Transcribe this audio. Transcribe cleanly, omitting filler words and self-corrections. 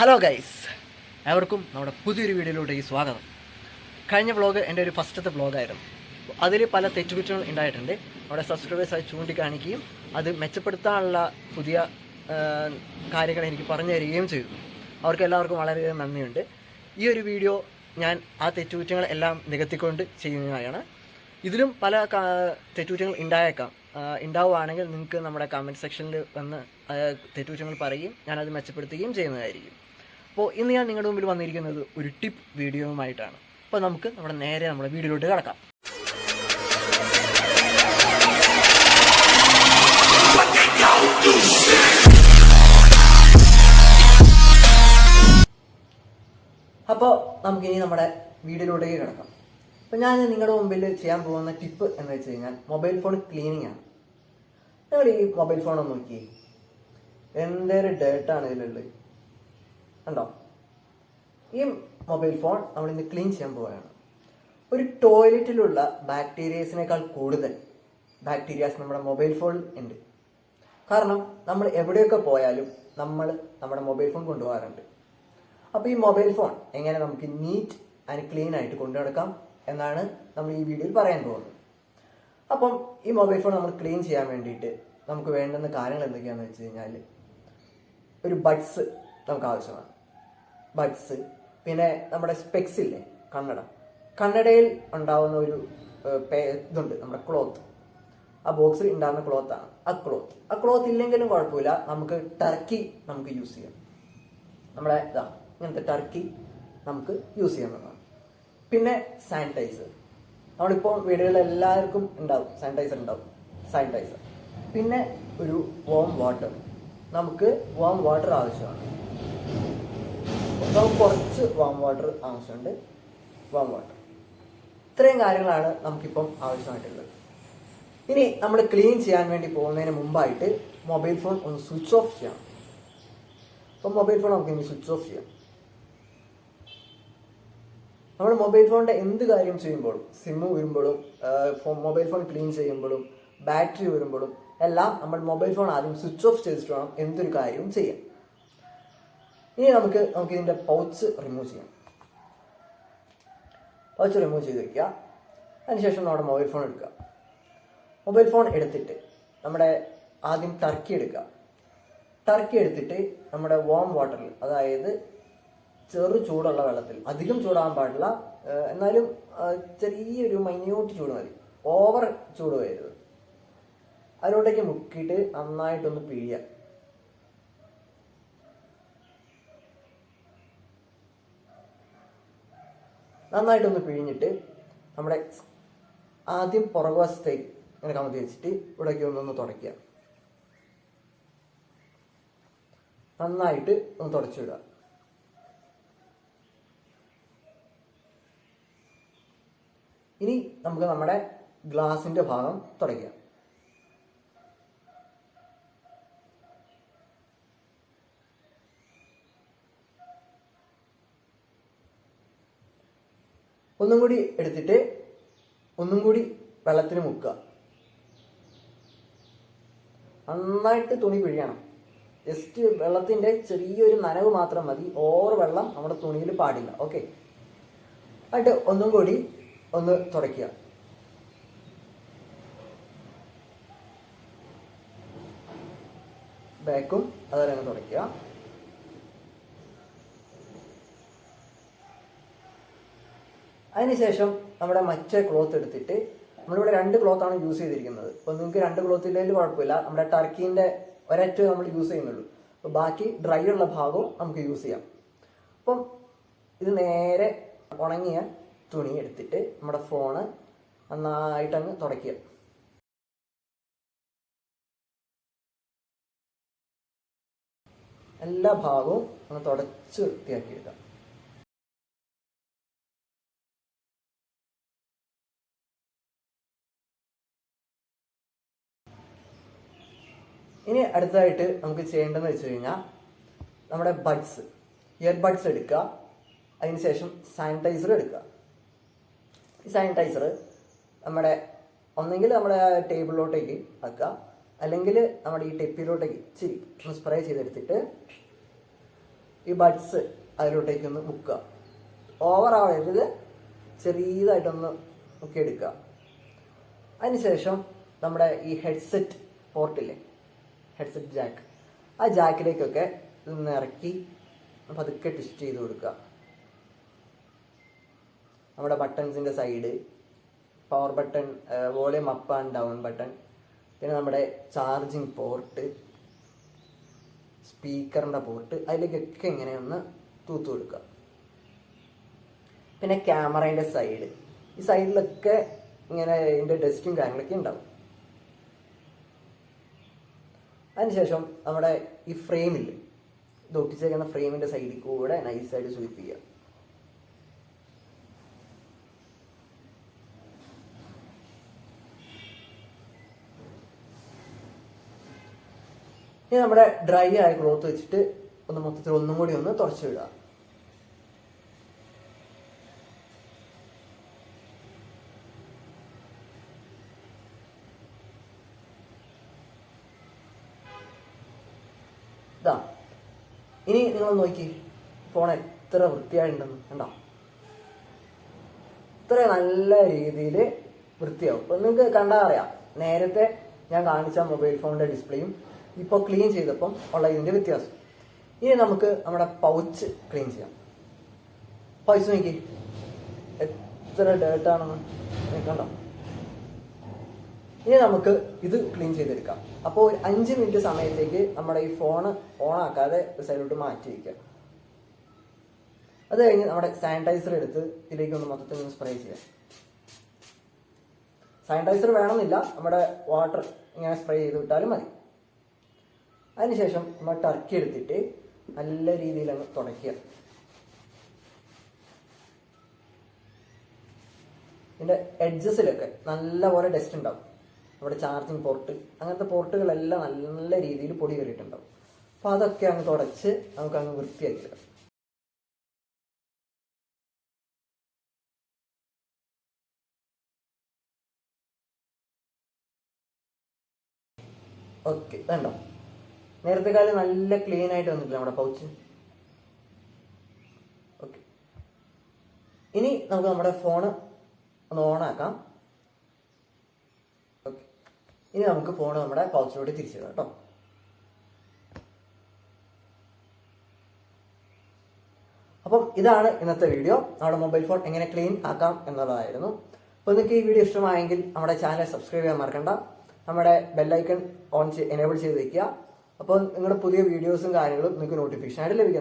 Hello guys, ഏവർക്കും നമ്മുടെ പുതിയൊരു വീഡിയോയിലോട്ടേക്ക് സ്വാഗതം. കഴിഞ്ഞ വ്ളോഗ് എൻ്റെ ഒരു ഫസ്റ്റത്തെ വ്ളോഗായിരുന്നു. അതിൽ പല തെറ്റുകുറ്റങ്ങൾ ഉണ്ടായിട്ടുണ്ട്. നമ്മുടെ സബ്സ്ക്രൈബേഴ്സായി ചൂണ്ടിക്കാണിക്കുകയും അത് മെച്ചപ്പെടുത്താനുള്ള പുതിയ കാര്യങ്ങൾ എനിക്ക് പറഞ്ഞു തരികയും ചെയ്തു. അവർക്ക് എല്ലാവർക്കും വളരെയധികം നന്ദിയുണ്ട്. ഈ ഒരു വീഡിയോ ഞാൻ ആ തെറ്റുകുറ്റങ്ങളെല്ലാം നികത്തിക്കൊണ്ട് ചെയ്യുന്നതാണ്. ഇതിലും പല തെറ്റുകുറ്റങ്ങൾ ഉണ്ടാവുകയാണെങ്കിൽ നിങ്ങൾക്ക് നമ്മുടെ കമൻറ്റ് സെക്ഷനിൽ വന്ന് തെറ്റുകുറ്റങ്ങൾ പറയുകയും ഞാനത് മെച്ചപ്പെടുത്തുകയും ചെയ്യുന്നതായിരിക്കും. അപ്പോൾ ഇന്ന് ഞാൻ നിങ്ങളുടെ മുമ്പിൽ വന്നിരിക്കുന്നത് ഒരു ടിപ്പ് വീഡിയോയുമായിട്ടാണ്. അപ്പോൾ നമുക്ക് നമ്മുടെ വീഡിയോയിലോട്ട് കിടക്കാം. അപ്പോൾ നമുക്കിനി നമ്മുടെ വീഡിയോയിലോട്ടേക്ക് കിടക്കാം. അപ്പോൾ ഞാൻ നിങ്ങളുടെ മുമ്പിൽ ചെയ്യാൻ പോകുന്ന ടിപ്പ് എന്ന് വെച്ച് കഴിഞ്ഞാൽ മൊബൈൽ ഫോൺ ക്ലീനിങ് ആണ്. നിങ്ങൾ ഈ മൊബൈൽ ഫോൺ ഒന്ന് നോക്കി, എന്തൊരു ഡേട്ടാണ് ഇതിലുള്ളത് കണ്ടോ. ഈ മൊബൈൽ ഫോൺ നമ്മളിന്ന് ക്ലീൻ ചെയ്യാൻ പോവുകയാണ്. ഒരു ടോയ്ലറ്റിലുള്ള ബാക്ടീരിയസിനേക്കാൾ കൂടുതൽ ബാക്ടീരിയാസ് നമ്മുടെ മൊബൈൽ ഫോണിൽ ഉണ്ട്. കാരണം നമ്മൾ എവിടെയൊക്കെ പോയാലും നമ്മൾ നമ്മുടെ മൊബൈൽ ഫോൺ കൊണ്ടുപോകാറുണ്ട്. അപ്പോൾ ഈ മൊബൈൽ ഫോൺ എങ്ങനെ നമുക്ക് നീറ്റ് ആൻഡ് ക്ലീൻ ആയിട്ട് കൊണ്ടുനടക്കാം എന്നാണ് നമ്മൾ ഈ വീഡിയോയിൽ പറയാൻ പോകുന്നത്. അപ്പം ഈ മൊബൈൽ ഫോൺ നമ്മൾ ക്ലീൻ ചെയ്യാൻ വേണ്ടിയിട്ട് നമുക്ക് വേണ്ടുന്ന കാര്യങ്ങൾ എന്തൊക്കെയാണെന്ന് വെച്ച് കഴിഞ്ഞാൽ, ഒരു ബഡ്സ് നമുക്ക് ആവശ്യമാണ്. ബഡ്സ്, പിന്നെ നമ്മുടെ സ്പെക്സ് ഇല്ലേ, കണ്ണടയിൽ ഉണ്ടാവുന്ന ഒരു ഇതുണ്ട്, നമ്മുടെ ക്ലോത്ത്. ആ ബോക്സിൽ ഉണ്ടാകുന്ന ക്ലോത്താണ് ആ ക്ലോത്ത് ഇല്ലെങ്കിലും കുഴപ്പമില്ല, നമുക്ക് ടർക്കി നമുക്ക് യൂസ് ചെയ്യാം. നമ്മുടെ ഇങ്ങനത്തെ ടർക്കി നമുക്ക് യൂസ് ചെയ്യാവുന്നതാണ്. പിന്നെ സാനിറ്റൈസർ, നമ്മളിപ്പോൾ വീടുകളിൽ എല്ലാവർക്കും ഉണ്ടാവും സാനിറ്റൈസർ. പിന്നെ ഒരു വാം വാട്ടർ, നമുക്ക് വാം വാട്ടർ ആവശ്യമാണ്. നമുക്ക് കുറച്ച് വാം വാട്ടർ ആവശ്യമുണ്ട്. ഇത്രയും കാര്യങ്ങളാണ് നമുക്കിപ്പം ആവശ്യമായിട്ടുള്ളത്. ഇനി നമ്മൾ ക്ലീൻ ചെയ്യാൻ വേണ്ടി പോകുന്നതിന് മുമ്പായിട്ട് മൊബൈൽ ഫോൺ ഒന്ന് സ്വിച്ച് ഓഫ് ചെയ്യണം. അപ്പം മൊബൈൽ ഫോൺ നമുക്ക് ഇനി സ്വിച്ച് ഓഫ് ചെയ്യാം. നമ്മൾ മൊബൈൽ ഫോണിൻ്റെ എന്ത് കാര്യം ചെയ്യുമ്പോഴും, സിമ്മ് വരുമ്പോഴും, മൊബൈൽ ഫോൺ ക്ലീൻ ചെയ്യുമ്പോഴും, ബാറ്ററി വരുമ്പോഴും എല്ലാം നമ്മൾ മൊബൈൽ ഫോൺ ആദ്യം സ്വിച്ച് ഓഫ് ചെയ്തിട്ട് വേണം എന്തൊരു കാര്യവും ചെയ്യാം. ഇനി നമുക്ക് ഇതിൻ്റെ പൗച്ച് റിമൂവ് ചെയ്യാം. പൗച്ച് റിമൂവ് ചെയ്ത് വയ്ക്കുക. അതിനുശേഷം നമ്മുടെ മൊബൈൽ ഫോൺ എടുക്കുക. മൊബൈൽ ഫോൺ എടുത്തിട്ട് നമ്മുടെ ആദ്യം ടർക്കി എടുക്കുക. ടർക്കി എടുത്തിട്ട് നമ്മുടെ വാം വാട്ടറിൽ, അതായത് ചെറു ചൂടുള്ള വെള്ളത്തിൽ, അധികം ചൂടാകാൻ പാടില്ല, എന്നാലും ചെറിയൊരു മൈന്യൂട്ട് ചൂട് മതി, ഓവർ ചൂട് വരരുത്. അതിലോട്ടേക്ക് മുക്കിയിട്ട് നന്നായിട്ടൊന്ന് പിഴിയുക. നന്നായിട്ടൊന്ന് പിഴിഞ്ഞിട്ട് നമ്മുടെ ആദ്യം പുറകുവശത്തേക്ക് ഇങ്ങനെ കമത്തി വെച്ചിട്ട് ഇവിടേക്ക് ഒന്നൊന്ന് തുടയ്ക്കുക. നന്നായിട്ട് ഒന്ന് തുടച്ചിടുക. ഇനി നമുക്ക് നമ്മുടെ ഗ്ലാസിന്റെ ഭാഗം തുടയ്ക്കാം. ഒന്നും കൂടി എടുത്തിട്ട് ഒന്നും കൂടി വെള്ളത്തിൽ മുക്കുക. നന്നായിട്ട് തുണി പിഴിയണം. ജസ്റ്റ് വെള്ളത്തിന്റെ ചെറിയൊരു നനവ് മാത്രം മതി, ഓവർ വെള്ളം നമ്മുടെ തുണിയിൽ പാടില്ല. ഓക്കെ, എന്നിട്ട് ഒന്നും കൂടി ഒന്ന് തുടയ്ക്കുക. ബാക്കും അതുപോലെ തന്നെ തുടയ്ക്കുക. അതിനുശേഷം നമ്മുടെ മറ്റേ ക്ലോത്ത് എടുത്തിട്ട്, നമ്മളിവിടെ 2 ക്ലോത്താണ് യൂസ് ചെയ്തിരിക്കുന്നത്. അപ്പോൾ നിങ്ങൾക്ക് 2 ക്ലോത്ത് ഇല്ലെങ്കിൽ കുഴപ്പമില്ല, നമ്മുടെ ടർക്കീൻ്റെ ഒരൊറ്റ നമ്മൾ യൂസ് ചെയ്യുന്നുള്ളൂ. അപ്പോൾ ബാക്കി ഡ്രൈ ഉള്ള ഭാഗവും നമുക്ക് യൂസ് ചെയ്യാം. അപ്പം ഇത് നേരെ ഉണങ്ങിയ തുണി എടുത്തിട്ട് നമ്മുടെ ഫോണ് നന്നായിട്ടങ്ങ് തുടയ്ക്കുക. എല്ലാ ഭാഗവും ഒന്ന് തുടച്ച് വൃത്തിയാക്കി എടുക്കാം. ഇനി അടുത്തതായിട്ട് നമുക്ക് ചെയ്യേണ്ടതെന്ന് വെച്ച് കഴിഞ്ഞാൽ, നമ്മുടെ ഇയർ ബഡ്സ് എടുക്കുക. അതിനുശേഷം സാനിറ്റൈസർ എടുക്കുക. ഈ സാനിറ്റൈസർ ഒന്നെങ്കിൽ നമ്മുടെ ടേബിളിലോട്ടേക്ക് വെക്കുക, അല്ലെങ്കിൽ നമ്മുടെ ഈ ടെപ്പിലോട്ടേക്ക് ഇച്ചിരി ഒന്ന് സ്പ്രേ ചെയ്തെടുത്തിട്ട് ഈ ബഡ്സ് അതിലോട്ടേക്കൊന്ന് മുക്കുക. ഓവറാവരുത്, ചെറിയതായിട്ടൊന്ന് മുക്കിയെടുക്കുക. അതിനുശേഷം നമ്മുടെ ഈ ഹെഡ്സെറ്റ് പോർട്ടില്ലേ, ഹെഡ്സെറ്റ് ജാക്ക്, ആ ജാക്കിലേക്കൊക്കെ ഇതൊന്ന് ഇറക്കി പതുക്കെ ട്വിസ്റ്റ് ചെയ്ത് കൊടുക്കുക. നമ്മുടെ ബട്ടൺസിൻ്റെ side, power button, volume up and down button, പിന്നെ നമ്മുടെ ചാർജിങ് പോർട്ട്, സ്പീക്കറിൻ്റെ പോർട്ട്, അതിലേക്കൊക്കെ ഇങ്ങനെ ഒന്ന് തൂത്ത് കൊടുക്കുക. പിന്നെ ക്യാമറേൻ്റെ സൈഡ്, ഈ സൈഡിലൊക്കെ ഇങ്ങനെ ഇതിൻ്റെ ഡസ്റ്റും കാര്യങ്ങളൊക്കെ ഉണ്ടാവും. അതിനുശേഷം നമ്മുടെ ഈ ഫ്രെയിമിൽ ഇത് ഒട്ടിച്ചേക്കുന്ന ഫ്രെയിമിൻ്റെ സൈഡിൽ കൂടെ നൈസായിട്ട് സ്വീപ്പ് ചെയ്യുക. ഇനി നമ്മുടെ ഡ്രൈ ആയ ക്ലോത്ത് വെച്ചിട്ട് ഒന്ന് മൊത്തത്തിൽ ഒന്നും കൂടി ഒന്ന് തുടച്ചു വിടുക. ഇതാ, ഇനി നിങ്ങൾ നോക്കി ഫോൺ എത്ര വൃത്തിയായിട്ടുണ്ടെന്ന് കണ്ടോ. ഇത്ര നല്ല രീതിയിൽ വൃത്തിയാവും. ഇപ്പം നിങ്ങൾക്ക് കണ്ടാൽ അറിയാം, നേരത്തെ ഞാൻ കാണിച്ച മൊബൈൽ ഫോണിൻ്റെ ഡിസ്പ്ലേയും ഇപ്പോൾ ക്ലീൻ ചെയ്തപ്പം ഉള്ള ഇതിൻ്റെ വ്യത്യാസം. ഇനി നമുക്ക് നമ്മുടെ പൗച്ച് ക്ലീൻ ചെയ്യാം. പൗച്ച് നോക്കി എത്ര ഡേർട്ടാണെന്ന് കണ്ടോ. ഇനി നമുക്ക് ഇത് ക്ലീൻ ചെയ്തെടുക്കാം. അപ്പോൾ ഒരു 5 മിനിറ്റ് സമയത്തേക്ക് നമ്മുടെ ഈ ഫോണ് ഓണാക്കാതെ സൈഡിലോട്ട് മാറ്റി വയ്ക്കുക. അത് കഴിഞ്ഞ് നമ്മുടെ സാനിറ്റൈസർ എടുത്ത് ഇതിലേക്ക് ഒന്ന് മൊത്തത്തിൽ ഒന്ന് സ്പ്രേ ചെയ്യാം. സാനിറ്റൈസർ വേണമെന്നില്ല, നമ്മുടെ വാട്ടർ ഇങ്ങനെ സ്പ്രേ ചെയ്ത് വിട്ടാലും മതി. അതിനുശേഷം നമ്മൾ ടർക്കി എടുത്തിട്ട് നല്ല രീതിയിൽ അങ്ങ് തുടയ്ക്കുക. ഇതിൻ്റെ എഡ്ജസിലൊക്കെ നല്ലപോലെ ഡസ്റ്റ് ഉണ്ടാവും. നമ്മുടെ ചാർജിങ് പോർട്ട്, അങ്ങനത്തെ പോർട്ടുകളെല്ലാം നല്ല രീതിയിൽ പൊടി കയറിയിട്ടുണ്ടാവും. അപ്പോൾ അതൊക്കെ അങ്ങ് തുടച്ച് നമുക്ക് അങ്ങ് വൃത്തിയാക്കിയിടാം. ഓക്കെ, വേണ്ടോ, നേരത്തെ കാലം നല്ല ക്ലീൻ ആയിട്ട് വന്നിട്ടില്ല നമ്മുടെ പൗച്ച്. ഓക്കെ, ഇനി നമുക്ക് നമ്മുടെ ഫോണ് ഒന്ന് ഓണാക്കാം. ഓക്കെ, ഇനി നമുക്ക് ഫോൺ നമ്മുടെ പൗച്ചിലോട്ട് തിരിച്ചിടാം കേട്ടോ. അപ്പം ഇതാണ് ഇന്നത്തെ വീഡിയോ. നമ്മുടെ മൊബൈൽ ഫോൺ എങ്ങനെ ക്ലീൻ ആക്കാം എന്നുള്ളതായിരുന്നു. അപ്പോൾ നിങ്ങൾക്ക് ഈ വീഡിയോ ഇഷ്ടമായെങ്കിൽ നമ്മുടെ ചാനൽ സബ്സ്ക്രൈബ് ചെയ്യാൻ മറക്കണ്ട. നമ്മുടെ ബെല്ലൈക്കൺ എനേബിൾ ചെയ്ത് വയ്ക്കുക. അപ്പോൾ നിങ്ങളുടെ പുതിയ വീഡിയോസും കാര്യങ്ങളും നിങ്ങൾക്ക് നോട്ടിഫിക്കേഷൻ ആയിട്ട് ലഭിക്കുന്നത്.